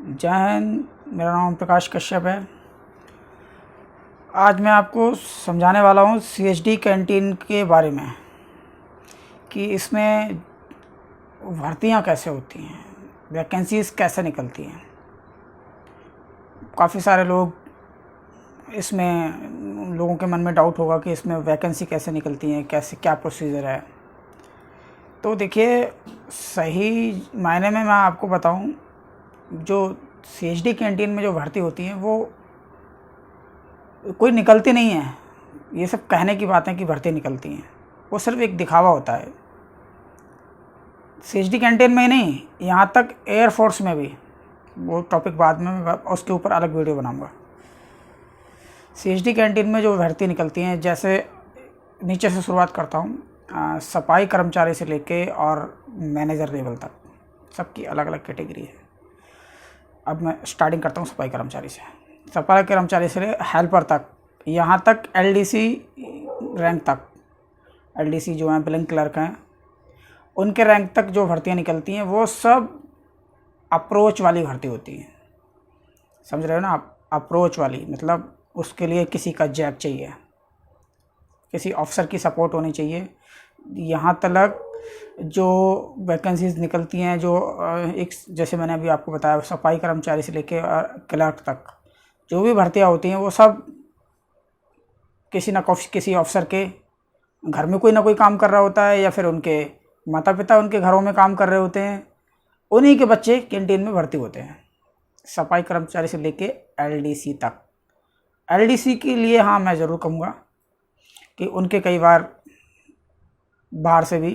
जय हिंद। मेरा नाम प्रकाश कश्यप है। आज मैं आपको समझाने वाला हूँ सीएचडी कैंटीन के बारे में कि इसमें भर्तियाँ कैसे होती हैं, वैकेंसीज़ कैसे निकलती हैं। काफ़ी सारे लोगों के मन में डाउट होगा कि इसमें वैकेंसी कैसे निकलती हैं, कैसे क्या प्रोसीजर है। तो देखिए, सही मायने में मैं आपको बताऊं, जो सीएचडी कैंटीन में जो भर्ती होती है वो कोई निकलती नहीं है। ये सब कहने की बातें कि भर्ती निकलती हैं, वो सिर्फ एक दिखावा होता है। सीएचडी कैंटीन में ही नहीं, यहाँ तक एयरफोर्स में भी, वो टॉपिक बाद में मैं उसके ऊपर अलग वीडियो बनाऊंगा। सीएचडी कैंटीन में जो भर्ती निकलती हैं, जैसे नीचे से शुरुआत करता हूँ। सफाई कर्मचारी से लेके और मैनेजर लेवल तक सबकी अलग अलग कैटेगरी है। अब मैं स्टार्टिंग करता हूँ सफाई कर्मचारी से। सफाई कर्मचारी से हेल्पर तक, यहाँ तक एलडीसी रैंक तक, एलडीसी जो हैं बिलिंग क्लर्क हैं, उनके रैंक तक जो भर्तियाँ निकलती हैं वो सब अप्रोच वाली भर्ती होती हैं। समझ रहे हो ना आप? अप्रोच वाली मतलब उसके लिए किसी का जैक चाहिए, किसी ऑफिसर की सपोर्ट होनी चाहिए। यहाँ तक जो वैकेंसीज निकलती हैं, जो एक जैसे मैंने अभी आपको बताया, सफाई कर्मचारी से लेके क्लर्क तक जो भी भर्तियाँ होती हैं वो सब किसी ऑफिसर के घर में कोई ना कोई काम कर रहा होता है, या फिर उनके माता पिता उनके घरों में काम कर रहे होते हैं, उन्हीं के बच्चे कैंटीन में भर्ती होते हैं। सफाई कर्मचारी से लेके एलडीसी तक। एलडीसी के लिए हाँ, मैं ज़रूर कहूँगा कि उनके कई बार बाहर से भी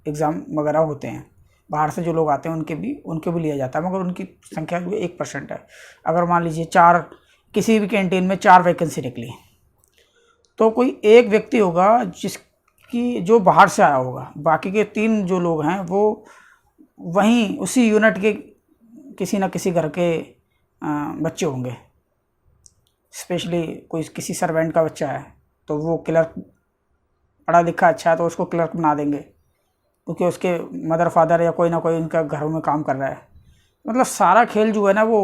एग्ज़ाम वगैरह होते हैं। बाहर से जो लोग आते हैं उनके भी लिया जाता है, मगर उनकी संख्या जो 1% है। अगर मान लीजिए किसी भी कैंटीन में 4 वैकेंसी निकली, तो कोई एक व्यक्ति होगा जो बाहर से आया होगा, बाकी के 3 जो लोग हैं वो वहीं उसी यूनिट के किसी न किसी घर के बच्चे होंगे। स्पेशली किसी सर्वेंट का बच्चा है तो वो क्लर्क, पढ़ा लिखा अच्छा है तो उसको क्लर्क बना देंगे, क्योंकि उसके मदर फादर या कोई ना कोई उनका घरों में काम कर रहा है। मतलब सारा खेल जो है ना वो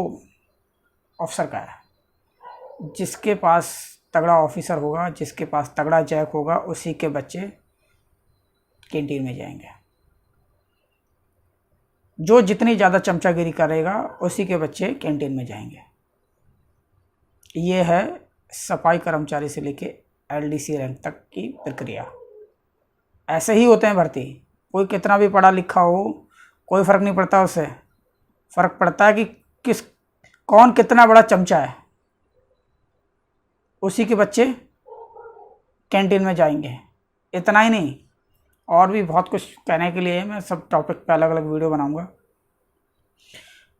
ऑफिसर का है। जिसके पास तगड़ा ऑफिसर होगा, जिसके पास तगड़ा जैक होगा, उसी के बच्चे कैंटीन में जाएंगे। जो जितनी ज़्यादा चमचागिरी करेगा उसी के बच्चे कैंटीन में जाएंगे। ये है सफाई कर्मचारी से लेके एलडीसी रैंक तक की प्रक्रिया। ऐसे ही होते हैं भर्ती। कोई कितना भी पढ़ा लिखा हो, कोई फ़र्क नहीं पड़ता उससे। फ़र्क पड़ता है कि कौन कितना बड़ा चमचा है, उसी के बच्चे कैंटीन में जाएंगे। इतना ही नहीं, और भी बहुत कुछ कहने के लिए है। मैं सब टॉपिक पे अलग अलग वीडियो बनाऊंगा।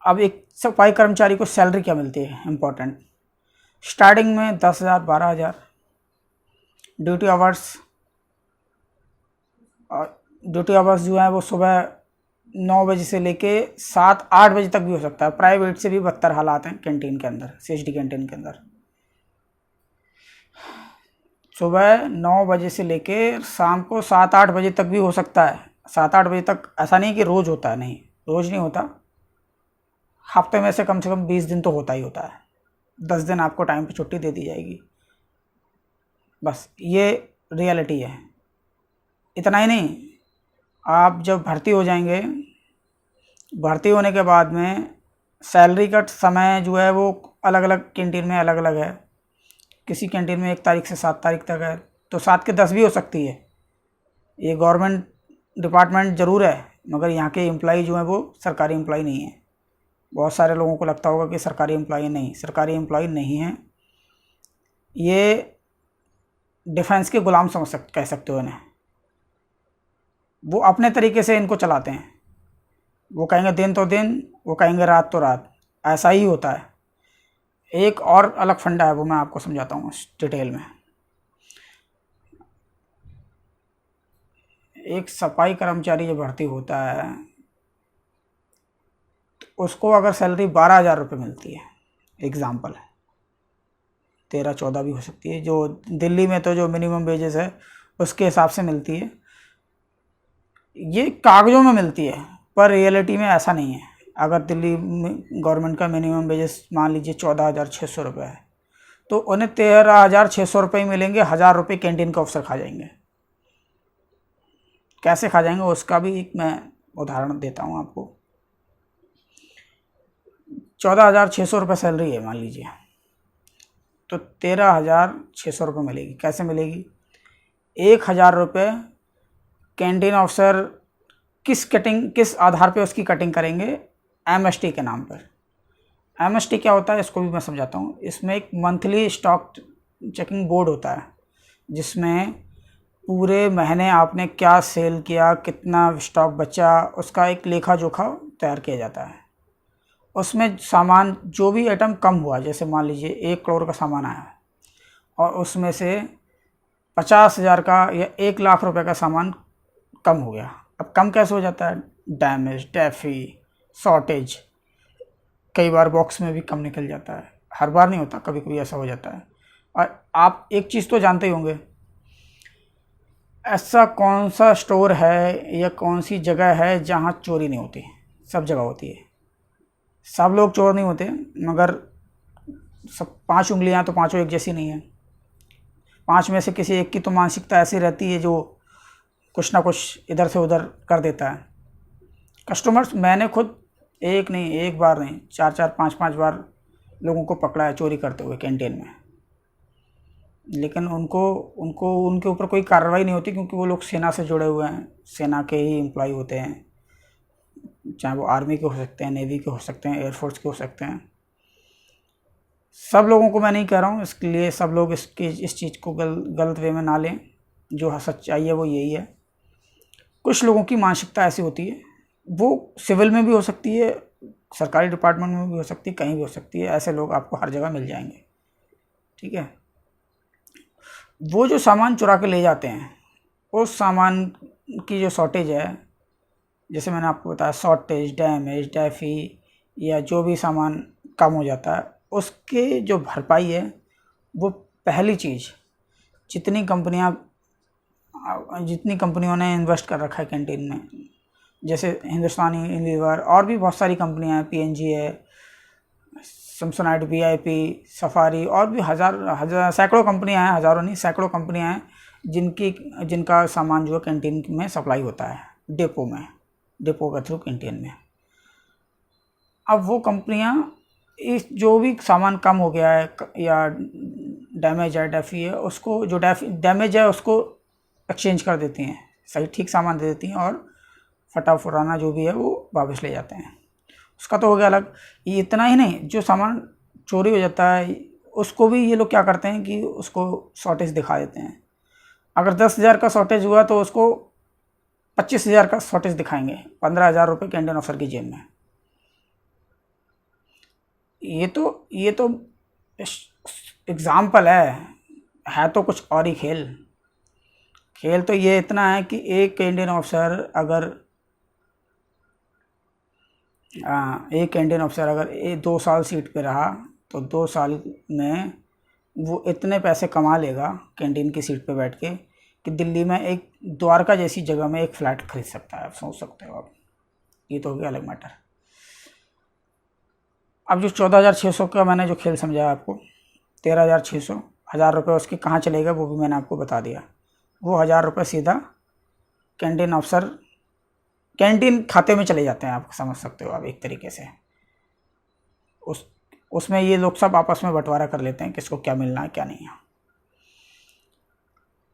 अब एक सफाई कर्मचारी को सैलरी क्या मिलती है, इम्पोर्टेंट। स्टार्टिंग में 10,000 12,000। ड्यूटी आवर्स जो है वो सुबह 9 बजे से लेके 7-8 बजे तक भी हो सकता है। प्राइवेट से भी बदतर हालात हैं कैंटीन के अंदर, सीएचडी कैंटीन के अंदर। सुबह 9 बजे से लेके शाम को 7-8 बजे तक भी हो सकता है। 7-8 बजे तक ऐसा नहीं कि रोज़ होता है, नहीं, रोज़ नहीं होता। हफ्ते में से कम 20 दिन तो होता ही होता है। 10 दिन आपको टाइम पे छुट्टी दे दी जाएगी। बस ये रियलिटी है। इतना ही नहीं, आप जब भर्ती हो जाएंगे, भर्ती होने के बाद में सैलरी का समय जो है वो अलग अलग कैंटीन में अलग अलग है। किसी कैंटीन में 1 तारीख से 7 तारीख तक है, तो 7 के 10 भी हो सकती है। ये गवर्नमेंट डिपार्टमेंट ज़रूर है, मगर यहाँ के एम्प्लॉई जो हैं वो सरकारी एम्प्लॉई नहीं है। बहुत सारे लोगों को लगता होगा कि सरकारी एम्प्लॉई नहीं है। ये डिफेंस के गुलाम कह सकते हो इन्हें। वो अपने तरीके से इनको चलाते हैं। वो कहेंगे दिन तो दिन, वो कहेंगे रात तो रात। ऐसा ही होता है। एक और अलग फंडा है, वो मैं आपको समझाता हूँ डिटेल में। एक सफाई कर्मचारी जो भर्ती होता है, तो उसको अगर सैलरी 12,000 रुपये मिलती है, एग्ज़ाम्पल है, 13-14 भी हो सकती है। जो दिल्ली में तो जो मिनिमम वेजेस है उसके हिसाब से मिलती है। ये कागज़ों में मिलती है, पर रियलिटी में ऐसा नहीं है। अगर दिल्ली में गवर्नमेंट का मिनिमम वेजेस मान लीजिए 14,600 रुपये है, तो उन्हें 13,600 रुपये मिलेंगे, 1,000 रुपये कैंटीन का अफसर खा जाएंगे। कैसे खा जाएंगे उसका भी एक मैं उदाहरण देता हूँ आपको। 14,600 रुपये सैलरी है मान लीजिए, तो 13,600 रुपये मिलेगी। कैसे मिलेगी? 1,000 रुपये कैंटीन ऑफिसर किस आधार पे उसकी कटिंग करेंगे? एमएसटी के नाम पर। एमएसटी क्या होता है इसको भी मैं समझाता हूँ। इसमें एक मंथली स्टॉक चेकिंग बोर्ड होता है, जिसमें पूरे महीने आपने क्या सेल किया, कितना स्टॉक बचा, उसका एक लेखा जोखा तैयार किया जाता है। उसमें सामान जो भी आइटम कम हुआ, जैसे मान लीजिए 1 करोड़ का सामान आया और उसमें से 50,000 का या 1 लाख रुपए का सामान कम हो गया। अब कम कैसे हो जाता है? डैमेज, टैफी, शॉर्टेज, कई बार बॉक्स में भी कम निकल जाता है। हर बार नहीं होता, कभी कभी ऐसा हो जाता है। और आप एक चीज़ तो जानते ही होंगे, ऐसा कौन सा स्टोर है या कौन सी जगह है जहाँ चोरी नहीं होती? सब जगह होती है। सब लोग चोर नहीं होते, मगर सब 5 उंगलियां तो पांचों एक जैसी नहीं है। 5 में से किसी एक की तो मानसिकता ऐसी रहती है जो कुछ ना कुछ इधर से उधर कर देता है। कस्टमर्स, मैंने खुद एक नहीं, एक बार नहीं, 4-4, 5-5 बार लोगों को पकड़ा है चोरी करते हुए कैंटीन में, लेकिन उनके ऊपर कोई कार्रवाई नहीं होती, क्योंकि वो लोग सेना से जुड़े हुए हैं, सेना के ही एम्प्लॉय होते हैं, चाहे वो आर्मी के हो सकते हैं, नेवी के हो सकते हैं, एयरफोर्स के हो सकते हैं। सब लोगों को मैं नहीं कह रहा हूँ, इसके लिए सब लोग इस चीज़ को गलत वे में ना लें। जो सच्चाई है वो यही है। कुछ लोगों की मानसिकता ऐसी होती है, वो सिविल में भी हो सकती है, सरकारी डिपार्टमेंट में भी हो सकती है, कहीं भी हो सकती है। ऐसे लोग आपको हर जगह मिल जाएंगे, ठीक है। वो जो सामान चुरा के ले जाते हैं, उस सामान की जो शॉर्टेज है, जैसे मैंने आपको बताया, शॉर्टेज, डैमेज, टैफी या जो भी सामान कम हो जाता है, उसके जो भरपाई है, वो पहली चीज़ जितनी कंपनियों ने इन्वेस्ट कर रखा है कैंटीन में, जैसे हिंदुस्तानी यूनिलीवर और भी बहुत सारी कंपनियां हैं, पीएनजी है, सैमसंगाइट, वीआईपी, सफारी, और भी हज़ार सैकड़ों कंपनियां हैं, हज़ारों नहीं सैकड़ों कंपनियां हैं जिनका सामान जो है कैंटीन में सप्लाई होता है, डिपो के थ्रू कैंटीन में। अब वो कंपनियां इस जो भी सामान कम हो गया है या डैमेज है, डैफी है, उसको जो डैमेज है उसको एक्सचेंज कर देती हैं, सही ठीक सामान दे देती हैं, और फटा फुराना जो भी है वो वापस ले जाते हैं। उसका तो हो गया अलग। ये इतना ही नहीं, जो सामान चोरी हो जाता है उसको भी ये लोग क्या करते हैं कि उसको शॉर्टेज दिखा देते हैं। अगर 10,000 का शॉर्टेज हुआ तो उसको 25,000 का शॉर्टेज दिखाएंगे, 15,000 रुपये कैंटीन ऑफिसर की जेब में। ये तो एग्जाम्पल है तो कुछ और ही खेल तो ये इतना है कि एक कैंटीन ऑफिसर अगर 2 साल सीट पे रहा, तो 2 साल में वो इतने पैसे कमा लेगा कैंटीन की सीट पे बैठ के कि दिल्ली में एक द्वारका जैसी जगह में एक फ्लैट खरीद सकता है। आप सोच सकते हो आप। ये तो हो गया अलग मैटर। अब जो 14,600 का मैंने जो खेल समझाया आपको, 13,600, 1,000 रुपये उसके कहाँ चलेगा वो भी मैंने आपको बता दिया। वो 1,000 रुपये सीधा कैंटीन ऑफिसर कैंटीन खाते में चले जाते हैं, आप समझ सकते हो आप एक तरीके से। उसमें ये लोग सब आपस में बंटवारा कर लेते हैं किसको क्या मिलना है क्या नहीं है।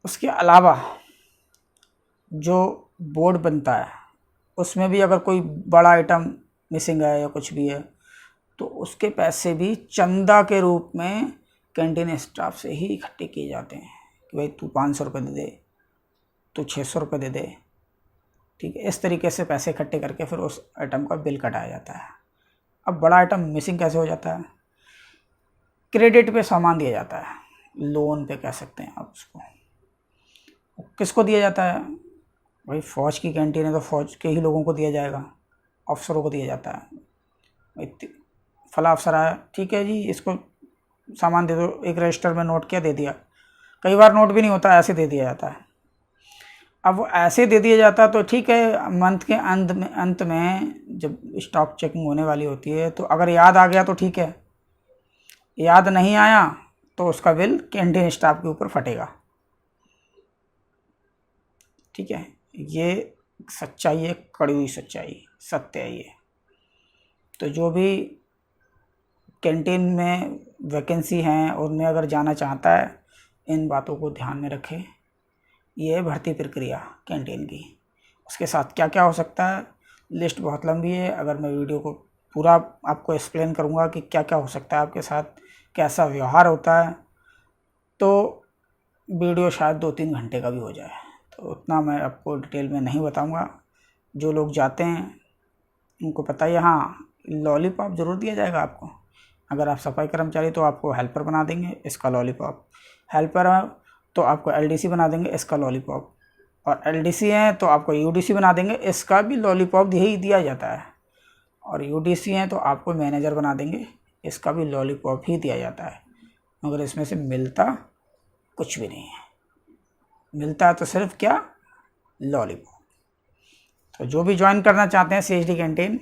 उसके अलावा जो बोर्ड बनता है उसमें भी अगर कोई बड़ा आइटम मिसिंग है या कुछ भी है, तो उसके पैसे भी चंदा के रूप में कैंटीन स्टाफ से ही इकट्ठे किए जाते हैं कि भाई तू 500 रुपये दे दे, तू 600 रुपये दे दे, ठीक है। इस तरीके से पैसे इकट्ठे करके फिर उस आइटम का बिल कटाया जाता है। अब बड़ा आइटम मिसिंग कैसे हो जाता है? क्रेडिट पे सामान दिया जाता है, लोन पे कह सकते हैं आप उसको। किसको दिया जाता है? भाई फ़ौज की कैंटीन है तो फ़ौज के ही लोगों को दिया जाएगा, अफसरों को दिया जाता है। फला अफसर आया, ठीक है जी इसको सामान दे दो, एक रजिस्टर में नोट किया, दे दिया। कई बार नोट भी नहीं होता, ऐसे दे दिया जाता है। अब वो ऐसे दे दिया जाता तो ठीक है, मंथ के अंत में जब स्टॉक चेकिंग होने वाली होती है तो अगर याद आ गया तो ठीक है, याद नहीं आया तो उसका बिल कैंटीन स्टाफ के ऊपर फटेगा। ठीक है, ये सच्चाई है, कड़ी हुई सच्चाई, सत्य है ये। तो जो भी कैंटीन में वैकेंसी हैं उनमें अगर जाना चाहता है, इन बातों को ध्यान में रखें। ये है भर्ती प्रक्रिया कैंटीन की। उसके साथ क्या क्या हो सकता है, लिस्ट बहुत लंबी है। अगर मैं वीडियो को पूरा आपको एक्सप्लेन करूँगा कि क्या क्या हो सकता है आपके साथ, कैसा व्यवहार होता है, तो वीडियो शायद 2-3 घंटे का भी हो जाए। तो उतना मैं आपको डिटेल में नहीं बताऊँगा। जो लोग जाते हैं उनको पता है। हाँ, लॉलीपॉप ज़रूर दिया जाएगा आपको। अगर आप सफाई कर्मचारी तो आपको हेल्पर बना देंगे, इसका लॉलीपॉप। हेल्पर तो आपको एलडीसी बना देंगे, इसका लॉलीपॉप। और एलडीसी हैं तो आपको यूडीसी बना देंगे, इसका भी लॉलीपॉप यही दिया जाता है। और यूडीसी हैं तो आपको मैनेजर बना देंगे, इसका भी लॉलीपॉप ही दिया जाता है। मगर इसमें से मिलता कुछ भी नहीं है, मिलता है तो सिर्फ क्या, लॉलीपॉप। तो जो भी ज्वाइन करना चाहते हैं सीएचडी कैंटीन,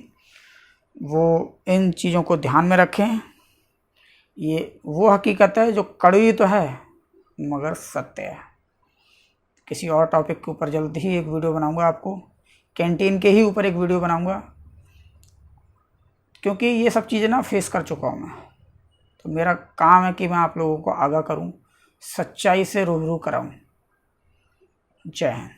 वो इन चीज़ों को ध्यान में रखें। ये वो हकीकत है जो कड़वी तो है मगर सत्य है। किसी और टॉपिक के ऊपर जल्द ही एक वीडियो बनाऊंगा, आपको कैंटीन के ही ऊपर एक वीडियो बनाऊंगा, क्योंकि ये सब चीज़ें ना फेस कर चुका हूँ मैं। तो मेरा काम है कि मैं आप लोगों को आगाह करूँ, सच्चाई से रूबरू कराऊँ। जय हिंद।